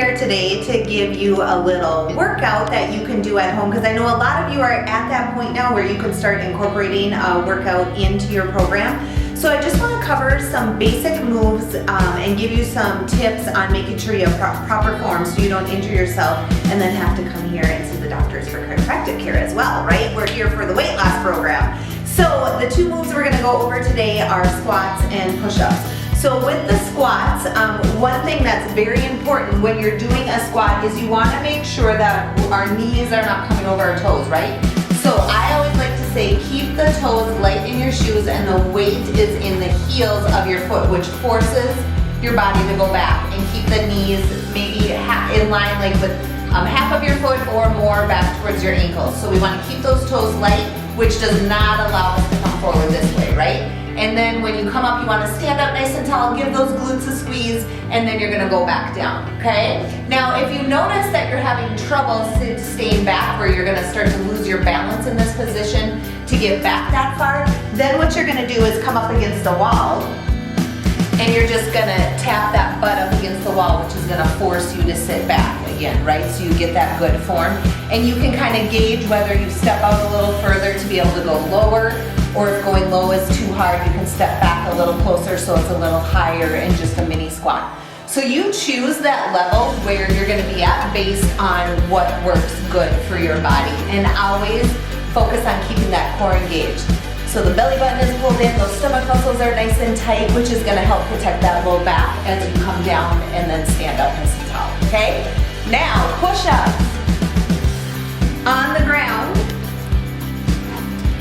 here today to give you a little workout that you can do at home, because I know a lot of you are at that point now where you can start incorporating a workout into your program. So I just want to cover some basic moves and give you some tips on making sure you have proper form so you don't injure yourself and then have to come here and see the doctors for chiropractic care as well, right? We're here for the weight loss program. So the two moves we're going to go over today are squats and push-ups. So with the squats, one thing that's very important when you're doing a squat is you want to make sure that our knees are not coming over our toes, right? So I always like to say keep the toes light in your shoes and the weight is in the heels of your foot, which forces your body to go back, and keep the knees maybe in line like with half of your foot or more back towards your ankles. So we want to keep those toes light, which does not allow us to come forward this way, right? And then when you come up, you want to stand up nice and tall, give those glutes a squeeze, and then you're going to go back down, okay? Now, if you notice that you're having trouble staying back, where you're going to start to lose your balance in this position to get back that far, then what you're going to do is come up against the wall, and you're just going to tap that butt up against the wall, which is going to force you to sit back again, right? So you get that good form. And you can kind of gauge whether you step out a little further to be able to go lower, or if going low is too hard, you can step back a little closer so it's a little higher in just a mini squat. So you choose that level where you're going to be at based on what works good for your body. And always focus on keeping that core engaged. So the belly button is pulled in, those stomach muscles are nice and tight, which is going to help protect that low back as you come down and then stand up nice and tall, okay? Now, push-ups. On the ground,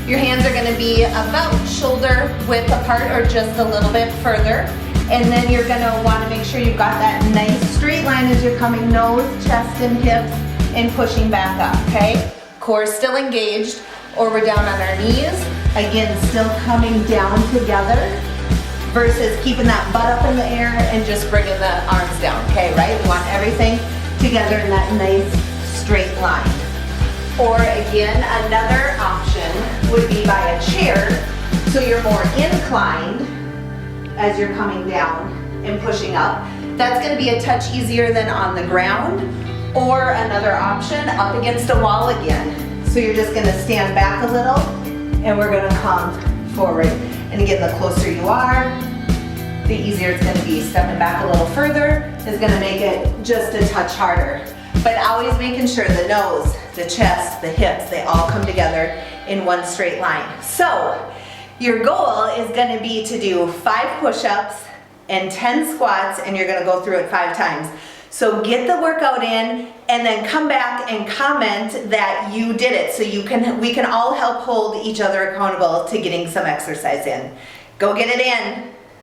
your hands are going to be about shoulder width apart or just a little bit further. And then you're going to want to make sure you've got that nice straight line as you're coming nose, chest, and hips and pushing back up, okay? Core still engaged, or we're down on our knees. Again, still coming down together versus keeping that butt up in the air and just bringing the arms down, okay, right? We want everything together in that nice straight line. Or again, another option would be by a chair, so you're more inclined as you're coming down and pushing up. That's going to be a touch easier than on the ground. Or another option, up against a wall again. So you're just going to stand back a little and we're going to come forward. And again, the closer you are, the easier it's going to be. Stepping back a little further is going to make it just a touch harder. But always making sure the nose, the chest, the hips, they all come together in one straight line. So your goal is going to be to do 5 push-ups and 10 squats, and you're going to go through it 5 times. So get the workout in and then come back and comment that you did it, so we can all help hold each other accountable to getting some exercise in. Go get it in.